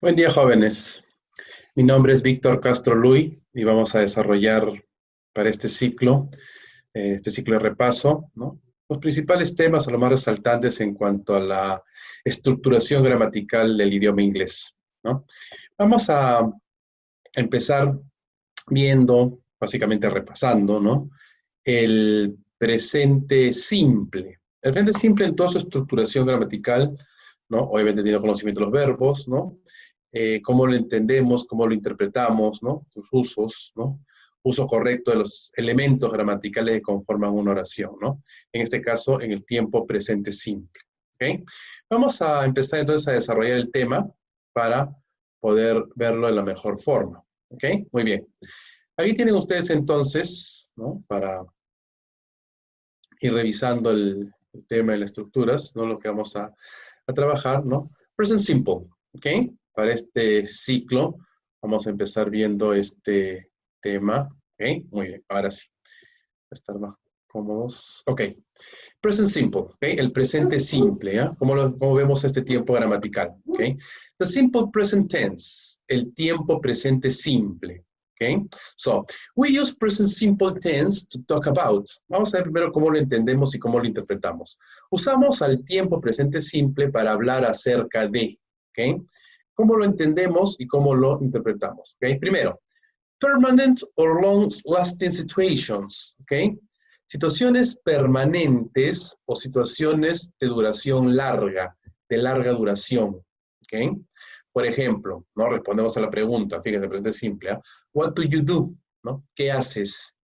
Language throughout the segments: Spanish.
Buen día, jóvenes. Mi nombre es Víctor Castro Luy y vamos a desarrollar para este ciclo de repaso, ¿no? Los principales temas o los más resaltantes en cuanto a la estructuración gramatical del idioma inglés, ¿no? Vamos a empezar viendo, básicamente repasando, ¿no? El presente simple. El presente simple en toda su estructuración gramatical, ¿no? Obviamente teniendo conocimiento de los verbos, ¿no? Cómo lo entendemos, cómo lo interpretamos, ¿no? Sus usos, ¿no? Uso correcto de los elementos gramaticales que conforman una oración, ¿no? En este caso, en el tiempo presente simple, ¿ok? Vamos a empezar entonces a desarrollar el tema para poder verlo de la mejor forma, ¿ok? Muy bien. Aquí tienen ustedes entonces, ¿no? Para ir revisando el tema de las estructuras, ¿no? Lo que vamos a trabajar, ¿no? Present simple, ¿ok? Para este ciclo vamos a empezar viendo este tema, ¿ok? Muy bien, ahora sí, para estar más cómodos. Ok, present simple, ¿ok? El presente simple, ¿ya? ¿Cómo vemos este tiempo gramatical? ¿Ok? The simple present tense, el tiempo presente simple. Okay? So, we use present simple tense to talk about. Vamos a ver primero cómo lo entendemos y cómo lo interpretamos. Usamos al tiempo presente simple para hablar acerca de. ¿Okay? ¿Cómo lo entendemos y cómo lo interpretamos? ¿Okay? Primero, permanent or long-lasting situations. ¿Okay? Situaciones permanentes o situaciones de duración larga, de larga duración. ¿Okay? Por ejemplo, ¿no? Respondemos a la pregunta, fíjense, presente simple. What do you do? ¿No? ¿Qué haces?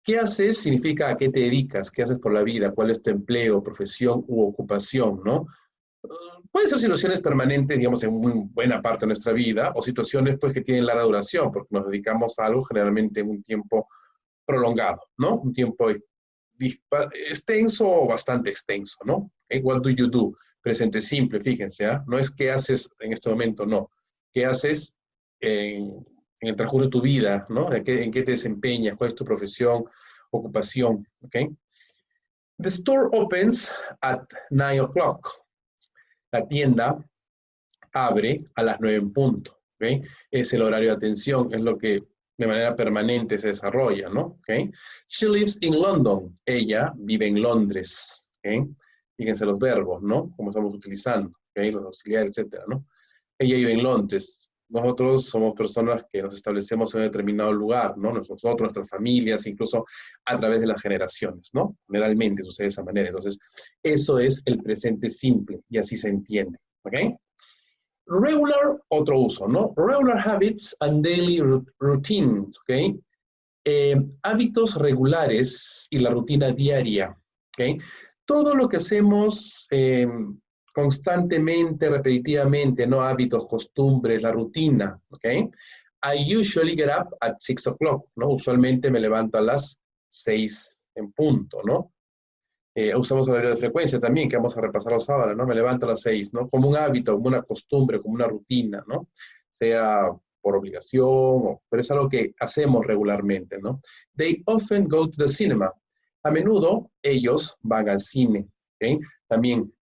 ¿Qué haces? Significa a qué te dedicas, qué haces por la vida, cuál es tu empleo, profesión u ocupación, ¿no? Pueden ser situaciones permanentes, digamos, en muy buena parte de nuestra vida, o situaciones pues que tienen larga duración, porque nos dedicamos a algo generalmente en un tiempo prolongado, ¿no? Un tiempo extenso o bastante extenso, ¿no? What do you do? Presente simple, fíjense, ¿eh? No es qué haces en este momento, no. ¿Qué haces en el transcurso de tu vida, ¿no? ¿En qué te desempeñas? ¿Cuál es tu profesión, ocupación? ¿Ok? The store opens at 9 o'clock. La tienda abre a las 9 en punto. ¿Okay? Es el horario de atención, es lo que de manera permanente se desarrolla, ¿no? ¿Okay? She lives in London. Ella vive en Londres. ¿Okay? Fíjense los verbos, ¿no? Cómo estamos utilizando, ¿okay? Los auxiliares, etcétera, ¿no? Ella vive en Londres. Nosotros somos personas que nos establecemos en un determinado lugar, ¿no? Nosotros, nuestras familias, incluso a través de las generaciones, ¿no? Generalmente sucede de esa manera. Entonces, eso es el presente simple y así se entiende, ¿ok? Regular, otro uso, ¿no? Regular habits and daily routines, ¿ok? Hábitos regulares y la rutina diaria, ¿ok? Todo lo que hacemos constantemente, repetitivamente, ¿no? Hábitos, costumbres, la rutina, ¿ok? I usually get up at 6 o'clock, ¿no? Usualmente me levanto a las 6 en punto, ¿no? Usamos horario de frecuencia también, que vamos a repasarlos ahora, ¿no? Me levanto a las 6, ¿no? Como un hábito, como una costumbre, como una rutina, ¿no? Sea por obligación, pero es algo que hacemos regularmente, ¿no? They often go to the cinema. A menudo ellos van al cine, ¿ok? También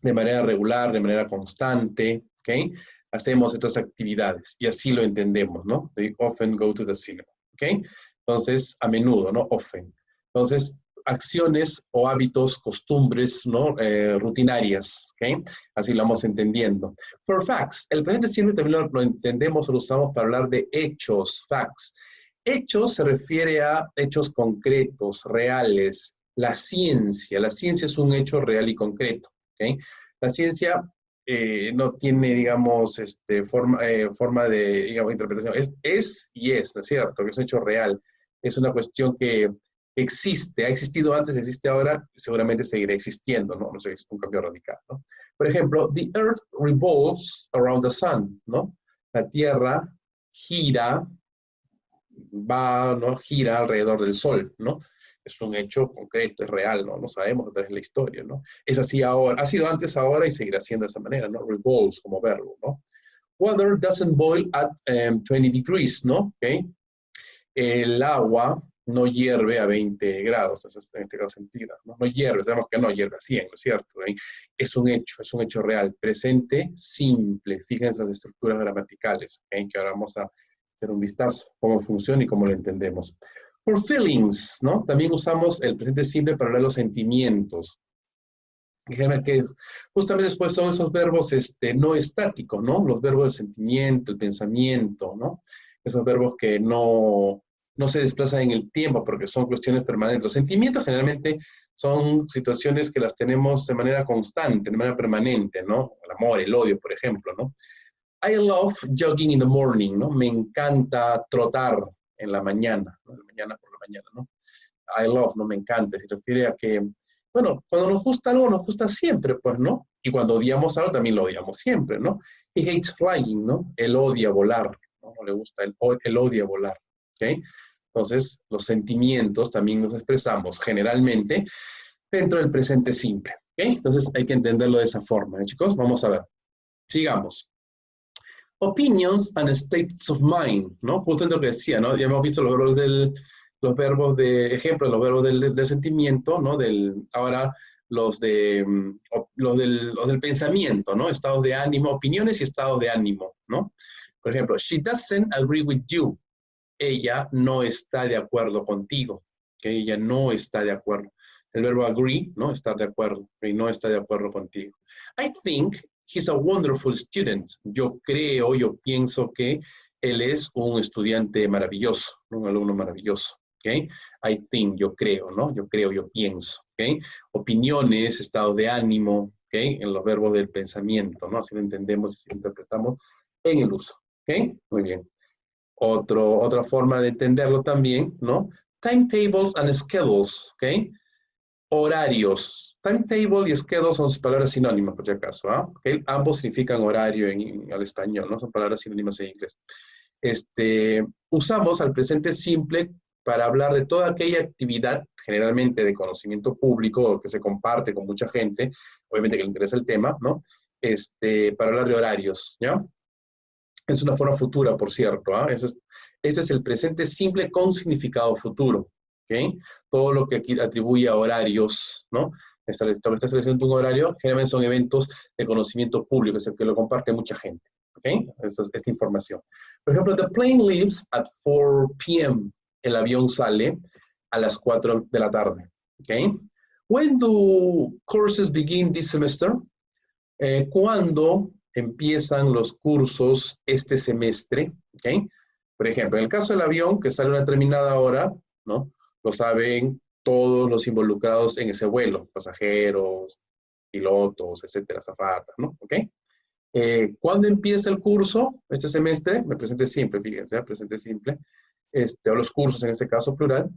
de manera regular, de manera constante, ¿ok? Hacemos estas actividades y así lo entendemos, ¿no? They often go to the cinema, ¿ok? Entonces, a menudo, ¿no? Often. Entonces, acciones o hábitos, costumbres, ¿no? Rutinarias, ¿ok? Así lo vamos entendiendo. For facts, el presente simple también lo entendemos o lo usamos para hablar de hechos, facts. Hechos se refiere a hechos concretos, reales. La ciencia es un hecho real y concreto, ¿ok? La ciencia no tiene, digamos, forma de, digamos, interpretación. Es y es, ¿no es cierto? Que es un hecho real. Es una cuestión que existe, ha existido antes, existe ahora, seguramente seguirá existiendo, ¿no? No sé, es un cambio radical, ¿no? Por ejemplo, the earth revolves around the sun, ¿no? La Tierra gira, ¿no? Gira alrededor del Sol, ¿no? Es un hecho concreto, es real, ¿no? Lo sabemos a través de la historia, ¿no? Es así ahora, ha sido antes, ahora y seguirá siendo de esa manera, ¿no? Revolves como verbo, ¿no? Water doesn't boil at 20 degrees, ¿no? ¿Okay? El agua no hierve a 20 grados, entonces, en este caso centígrados, ¿no? No hierve, sabemos que no hierve a 100, ¿no es cierto? ¿Eh? Es un hecho real, presente simple. Fíjense las estructuras gramaticales, ¿eh? Que ahora vamos a hacer un vistazo, cómo funciona y cómo lo entendemos. For feelings, ¿no? También usamos el presente simple para hablar de los sentimientos. Que justamente después son esos verbos no estáticos, ¿no? Los verbos del sentimiento, el pensamiento, ¿no? Esos verbos que no se desplazan en el tiempo porque son cuestiones permanentes. Los sentimientos generalmente son situaciones que las tenemos de manera constante, de manera permanente, ¿no? El amor, el odio, por ejemplo, ¿no? I love jogging in the morning, ¿no? Me encanta trotar en la mañana, ¿no? Por la mañana, ¿no? I love, no me encanta, se refiere a que, bueno, cuando nos gusta algo, nos gusta siempre, pues, ¿no? Y cuando odiamos algo, también lo odiamos siempre, ¿no? He hates flying, ¿no? Él odia volar, ¿no? No le gusta, él odia volar, ¿ok? Entonces, los sentimientos también los expresamos generalmente dentro del presente simple, ¿ok? Entonces, hay que entenderlo de esa forma, ¿eh, chicos? Vamos a ver. Sigamos. Opinions and states of mind, ¿no? Justo en lo que decía, ¿no? Ya hemos visto los verbos de ejemplo, los verbos del sentimiento, ¿no? Ahora los del pensamiento, ¿no? Estados de ánimo, opiniones y estados de ánimo, ¿no? Por ejemplo, she doesn't agree with you. Ella no está de acuerdo contigo. Que ella no está de acuerdo. El verbo agree, ¿no? Estar de acuerdo. Y no está de acuerdo contigo. I think he's a wonderful student. Yo pienso que él es un estudiante maravilloso, un alumno maravilloso. ¿Okay? I think, yo creo, ¿no? Yo creo, yo pienso. ¿Okay? Opiniones, estado de ánimo, ¿okay? En los verbos del pensamiento, ¿no? Así lo entendemos, así lo interpretamos en el uso. ¿Okay? Muy bien. Otra forma de entenderlo también, ¿no? Timetables and schedules, ¿ok? Horarios. Timetable y schedule son palabras sinónimas, por si acaso, ¿ah? ¿Okay? Ambos significan horario al español, ¿no? Son palabras sinónimas en inglés. Usamos al presente simple para hablar de toda aquella actividad, generalmente de conocimiento público, que se comparte con mucha gente, obviamente que le interesa el tema, ¿no? Para hablar de horarios, ¿ya? Es una forma futura, por cierto. ¿Ah? Este es el presente simple con significado futuro. ¿Okay? Todo lo que aquí atribuye a horarios, ¿no? Está estableciendo un horario, generalmente son eventos de conocimiento público, es el que lo comparte mucha gente. ¿Okay? Esta información. Por ejemplo, the plane leaves at 4 p.m. El avión sale a las 4 de la tarde. ¿Okay? When do courses begin this semester? ¿Cuándo empiezan los cursos este semestre? ¿Okay? Por ejemplo, en el caso del avión, que sale a una determinada hora, ¿no? Lo saben todos los involucrados en ese vuelo, pasajeros, pilotos, etcétera, azafatas, ¿no? ¿Ok? ¿Cuándo empieza el curso este semestre? Me presente simple, fíjense, presente simple, o los cursos en este caso plural,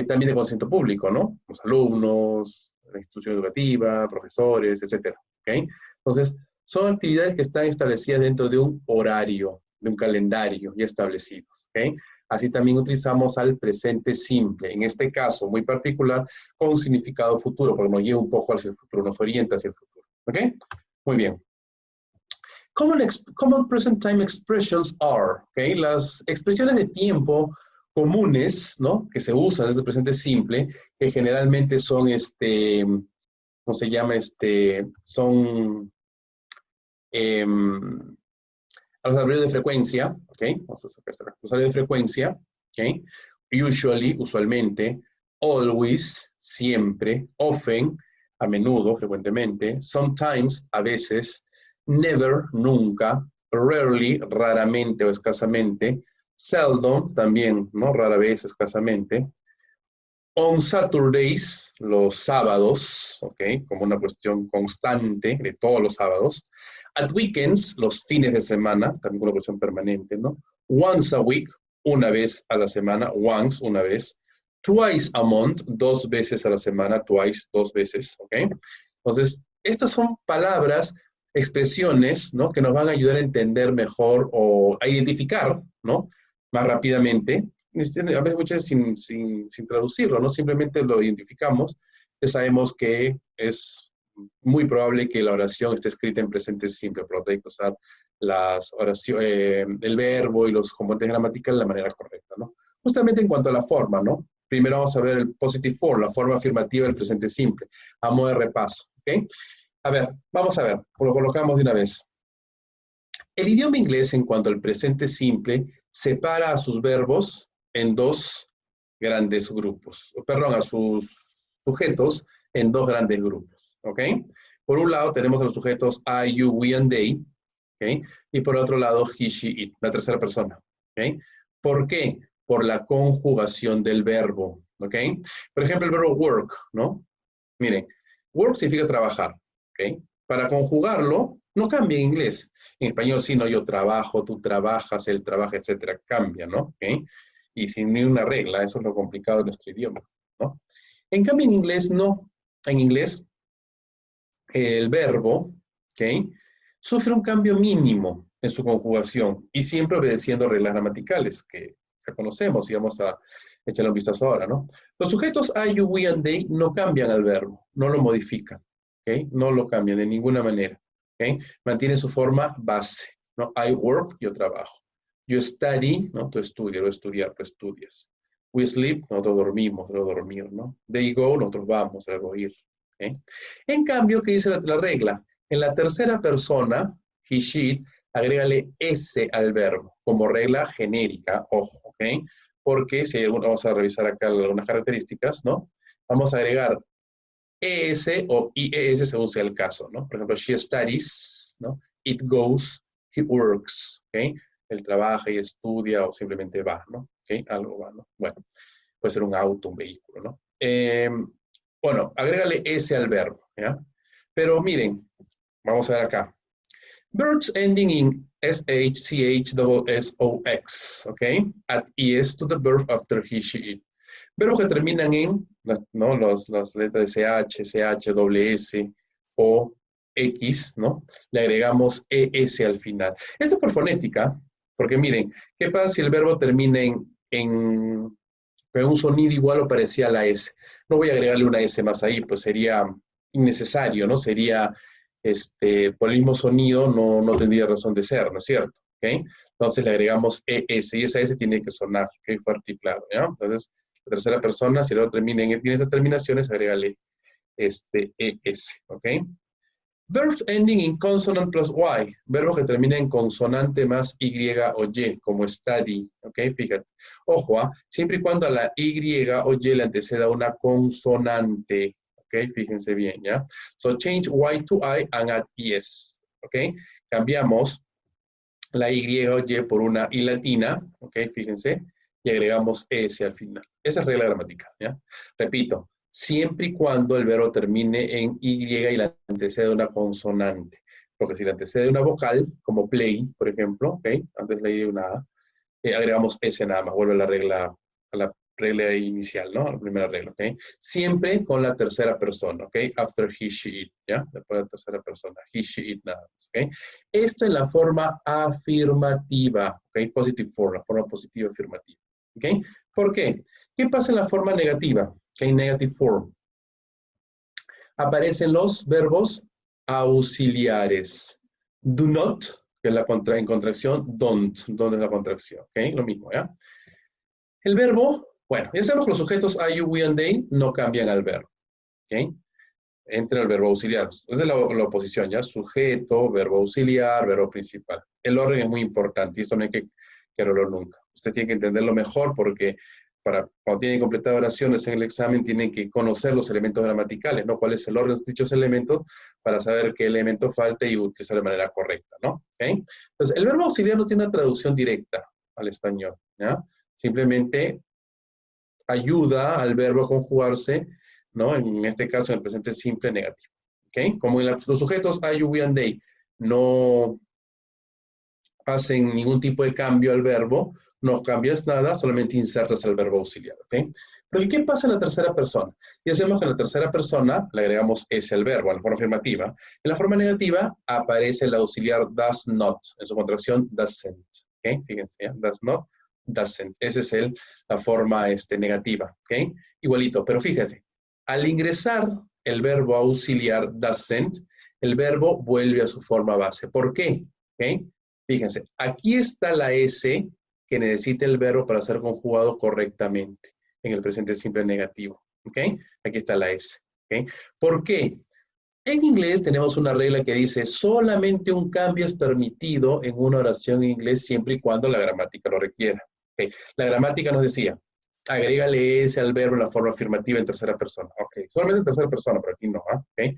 también de conocimiento público, ¿no? Los alumnos, la institución educativa, profesores, etcétera, ¿ok? Entonces, son actividades que están establecidas dentro de un horario, de un calendario ya establecidos, ¿ok? Así también utilizamos al presente simple, en este caso muy particular, con significado futuro, porque nos lleva un poco hacia el futuro, nos orienta hacia el futuro, ¿ok? Muy bien. Common present time expressions are, ¿okay? Las expresiones de tiempo comunes, ¿no? Que se usan desde el presente simple, que generalmente son, ¿cómo se llama? Son a los abrevios de frecuencia, ¿ok? Vamos a sacar los abrevios de frecuencia, ¿ok? Usually, usualmente, always, siempre, often, a menudo, frecuentemente, sometimes, a veces, never, nunca, rarely, raramente o escasamente, seldom, también, ¿no? Rara vez, escasamente, on Saturdays, los sábados, ¿ok? Como una cuestión constante de todos los sábados. At weekends, los fines de semana, también una cuestión permanente, ¿no? Once a week, una vez a la semana, once, una vez. Twice a month, 2 veces a la semana, twice, 2 veces, ¿ok? Entonces, estas son palabras, expresiones, ¿no? Que nos van a ayudar a entender mejor o a identificar, ¿no? Más rápidamente. A veces muchas veces sin traducirlo, ¿no? Simplemente lo identificamos, ya sabemos que es muy probable que la oración esté escrita en presente simple, por lo tanto hay que usar el verbo y los componentes gramaticales de la manera correcta, ¿no? Justamente en cuanto a la forma, ¿no? primero vamos a ver el positive form, la forma afirmativa del presente simple, a modo de repaso, ¿ok? A ver, vamos a ver, lo colocamos de una vez. El idioma inglés, en cuanto al presente simple, separa a sus verbos en dos grandes grupos, perdón, a sus sujetos en dos grandes grupos, ¿ok? Por un lado tenemos a los sujetos I, you, we, and they, ¿ok? Y por otro lado, he, she, it, la tercera persona, ¿ok? ¿Por qué? Por la conjugación del verbo, ¿ok? Por ejemplo, el verbo work, ¿no? Miren, work significa trabajar, ¿ok? Para conjugarlo, no cambia en inglés. En español, sí, no, yo trabajo, tú trabajas, él trabaja, etcétera, cambia, ¿no? ¿Ok? Y sin ni una regla, eso es lo complicado de nuestro idioma, ¿no? En cambio, en inglés, no. En inglés, el verbo, ¿ok? Sufre un cambio mínimo en su conjugación y siempre obedeciendo reglas gramaticales que ya conocemos y vamos a echarle un vistazo ahora, ¿no? Los sujetos I, you, we, and they no cambian al verbo, no lo modifican, ¿ok? No lo cambian de ninguna manera, ¿ok? Mantienen su forma base, ¿no? I work, yo trabajo. You study, ¿no? Tú estudias, o estudiar, tú estudias. We sleep, nosotros dormimos, no dormir, ¿no? They go, nosotros vamos, algo ir, ¿ok? En cambio, ¿qué dice la regla? En la tercera persona, he, she, it, agrégale S al verbo, como regla genérica, ojo, ¿ok? Porque si hay alguna, vamos a revisar acá algunas características, ¿no? Vamos a agregar ES o IES según sea el caso, ¿no? Por ejemplo, she studies, ¿no? It goes, he works, ¿ok? Él trabaja y estudia o simplemente va, ¿no? ¿Ok? Algo va, ¿no? Bueno, puede ser un auto, un vehículo, ¿no? Bueno, agrégale S al verbo, ¿ya? Pero miren, vamos a ver acá. Verbs ending in SH, CH, SSOX, ¿ok? Add ES to the verb after he, she, it. Verbos que terminan en, ¿no? Las letras SH, CH, S, O, X, ¿no? Le agregamos ES al final. Esto es por fonética, porque miren, ¿qué pasa si el verbo termina en un sonido igual o parecía a la S? No voy a agregarle una S más ahí, pues sería innecesario, ¿no? Sería, por el mismo sonido no tendría razón de ser, ¿no es cierto? ¿Okay? Entonces le agregamos ES y esa S tiene que sonar, ¿ok? Fuerte y claro, ¿ya? Entonces, la tercera persona, si luego termina en esas terminaciones, agrégale ES, ¿ok? Verbs ending in consonant plus Y, verbos que terminan en consonante más Y o Y, como study, ¿ok? Fíjate. Ojo, siempre y cuando a la Y o Y le anteceda una consonante, ¿ok? Fíjense bien, ¿ya? So change Y to I and add ES, ¿ok? Cambiamos la Y o Y por una I latina, ¿ok? Fíjense, y agregamos ES al final. Esa es regla gramatical, ¿ya? Repito, siempre y cuando el verbo termine en Y y la antecede una consonante. Porque si la antecede una vocal, como play, por ejemplo, ¿ok? Antes leí una A, agregamos S nada más, vuelve a la regla inicial, ¿no? A la primera regla, ¿ok? Siempre con la tercera persona, ¿ok? After he, she, it, ¿ya? Después de la tercera persona, he, she, it, nada más, ¿ok? Esto en la forma afirmativa, ¿ok? Positive form, la forma positiva afirmativa, ¿ok? ¿Por qué? ¿Qué pasa en la forma negativa? ¿Ok? Negative form. Aparecen los verbos auxiliares. Do not, que es en contracción, don't. Don't es la contracción, ¿ok? Lo mismo, ¿ya? El verbo, bueno, ya sabemos que los sujetos I, you, we, and they no cambian al verbo, ¿ok? Entra el verbo auxiliar. Es de la oposición, ¿ya? Sujeto, verbo auxiliar, verbo principal. El orden es muy importante y esto no hay que quererlo nunca. Usted tiene que entenderlo mejor porque cuando tienen que completar oraciones en el examen tienen que conocer los elementos gramaticales, ¿no? ¿Cuál es el orden de dichos elementos para saber qué elemento falta y utilizar de manera correcta, ¿no? ¿Okay? Entonces, el verbo auxiliar no tiene una traducción directa al español, ¿ya? Simplemente ayuda al verbo a conjugarse, ¿no? En este caso, en el presente simple negativo. ¿Ok? Como en los sujetos I, you, we, and they no hacen ningún tipo de cambio al verbo, no cambias nada, solamente insertas el verbo auxiliar. ¿Ok? Pero ¿qué pasa en la tercera persona? Y hacemos que en la tercera persona le agregamos S al verbo, en la forma afirmativa. En la forma negativa aparece el auxiliar does not, en su contracción doesn't. ¿Ok? Fíjense, ¿ya? Does not, doesn't. Esa es la forma negativa, ¿ok? Igualito, pero fíjate, al ingresar el verbo auxiliar doesn't, el verbo vuelve a su forma base. ¿Por qué? ¿Ok? Fíjense, aquí está la S que necesita el verbo para ser conjugado correctamente. en el presente simple negativo. ¿Ok? Aquí está la S. ¿Ok? ¿Por qué? En inglés tenemos una regla que dice solamente un cambio es permitido en una oración en inglés siempre y cuando la gramática lo requiera. ¿Okay? La gramática nos decía, agrégale S al verbo en la forma afirmativa en tercera persona. Ok, solamente en tercera persona, pero aquí no. ¿Ok?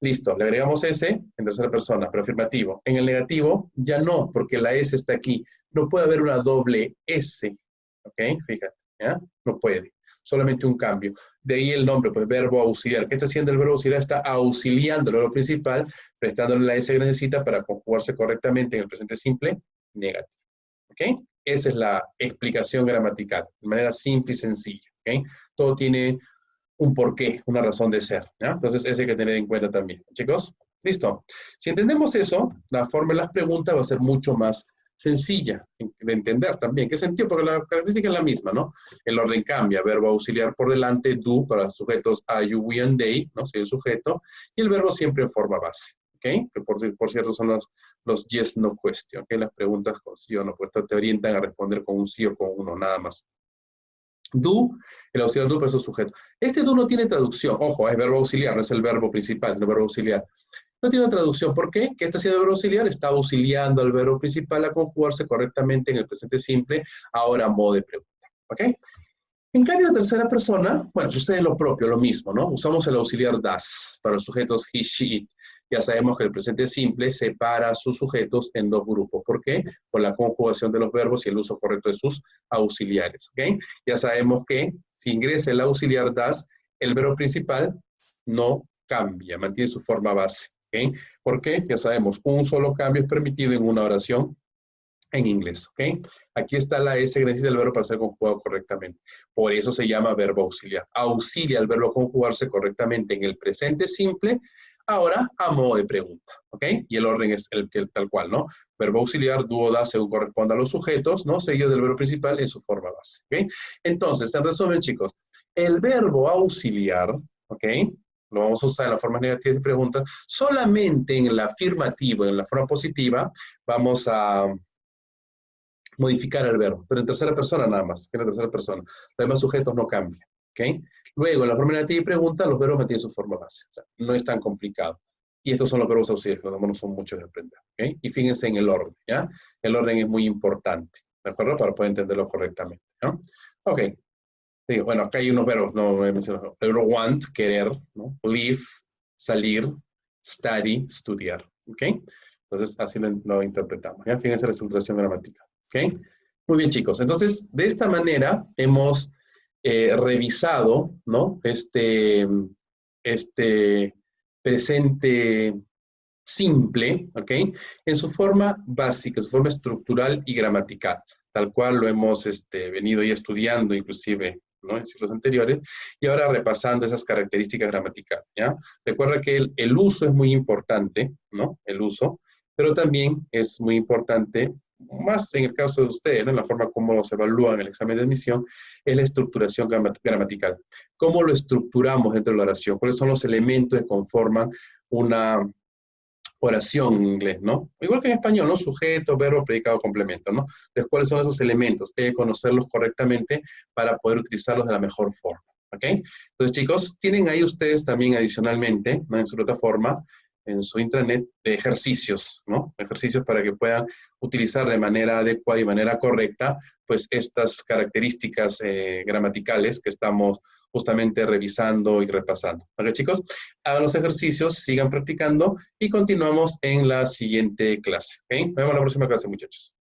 Listo, le agregamos S en tercera persona, pero afirmativo. En el negativo ya no, porque la S está aquí. No puede haber una doble S. ¿Ok? Fíjate, ¿ya? No puede. Solamente un cambio. De ahí el nombre, pues verbo auxiliar. ¿Qué está haciendo el verbo auxiliar? Está auxiliando el verbo principal, prestándole la S que necesita para conjugarse correctamente en el presente simple negativo. ¿Ok? Esa es la explicación gramatical, de manera simple y sencilla. ¿Ok? Todo tiene un porqué, una razón de ser. ¿Ya? Entonces, eso hay que tener en cuenta también. Chicos, listo. Si entendemos eso, la forma de las preguntas va a ser mucho más sencilla de entender también. ¿Qué sentido? Porque la característica es la misma, ¿no? El orden cambia, verbo auxiliar por delante, do para sujetos a, you, we, and they, ¿no? Si el sujeto, y el verbo siempre en forma base, ¿ok? Que por cierto son los yes, no question, ¿ok? Las preguntas con sí o no, pues te orientan a responder con un sí o con uno, nada más. Do, el auxiliar do, pues es sujeto. Este do no tiene traducción, ojo, es verbo auxiliar, no es el verbo principal, es el verbo auxiliar. No tiene traducción. ¿Por qué? ¿Qué está haciendo el verbo auxiliar? Está auxiliando al verbo principal a conjugarse correctamente en el presente simple, ahora a modo de pregunta. ¿Ok? En cambio, en tercera persona, bueno, sucede lo propio, lo mismo, ¿no? Usamos el auxiliar das para los sujetos he, she, it. Ya sabemos que el presente simple separa a sus sujetos en dos grupos. ¿Por qué? Por la conjugación de los verbos y el uso correcto de sus auxiliares. ¿Ok? Ya sabemos que si ingresa el auxiliar das, el verbo principal no cambia, mantiene su forma base. ¿Okay? ¿Por qué? Ya sabemos, un solo cambio es permitido en una oración en inglés. ¿Ok? Aquí está la S que necesita el verbo para ser conjugado correctamente. Por eso se llama verbo auxiliar. Auxilia al verbo conjugarse correctamente en el presente simple, ahora a modo de pregunta. ¿Ok? Y el orden es el tal cual, ¿no? Verbo auxiliar, do o da, según corresponda a los sujetos, ¿no? Seguido del verbo principal en su forma base. ¿Ok? Entonces, en resumen, chicos, el verbo auxiliar, ¿ok? Lo vamos a usar en las formas negativas de pregunta, solamente en el afirmativo, en la forma positiva, vamos a modificar el verbo, pero en tercera persona nada más, en la tercera persona. Los demás sujetos no cambian, ¿ok? Luego, en la forma negativa de pregunta, los verbos mantienen su forma base. O sea, no es tan complicado. Y estos son los verbos auxiliares, los demás no son muchos de aprender, ¿ok? Y fíjense en el orden, ¿ya? El orden es muy importante, ¿de acuerdo? Para poder entenderlo correctamente, ¿no? Ok. Sí, bueno, acá hay unos verbos, no he mencionado. El verbo want, querer, ¿no? Live, salir, study, estudiar, ¿ok? Entonces, así lo interpretamos, ¿ya? Fíjense la estructuración gramatical, ¿ok? Muy bien, chicos. Entonces, de esta manera hemos revisado, ¿no? Este presente simple, ¿ok? En su forma básica, en su forma estructural y gramatical, tal cual lo hemos venido ya estudiando, inclusive, ¿no? En siglos anteriores, y ahora repasando esas características gramaticales, ¿ya? Recuerda que el uso es muy importante, ¿no? El uso, pero también es muy importante, más en el caso de ustedes, ¿no? En la forma como se evalúa en el examen de admisión, es la estructuración gramatical. ¿Cómo lo estructuramos dentro de la oración? ¿Cuáles son los elementos que conforman una oración en inglés, ¿no? Igual que en español, ¿no? Sujeto, verbo, predicado, complemento, ¿no? Entonces, ¿cuáles son esos elementos? Hay que conocerlos correctamente para poder utilizarlos de la mejor forma, ¿ok? Entonces, chicos, tienen ahí ustedes también adicionalmente, ¿no? En su plataforma, en su intranet, de ejercicios, ¿no? Ejercicios para que puedan utilizar de manera adecuada y manera correcta, pues, estas características gramaticales que estamos justamente revisando y repasando. ¿Vale, chicos? Hagan los ejercicios, sigan practicando y continuamos en la siguiente clase. ¿Ok? Nos vemos en la próxima clase, muchachos.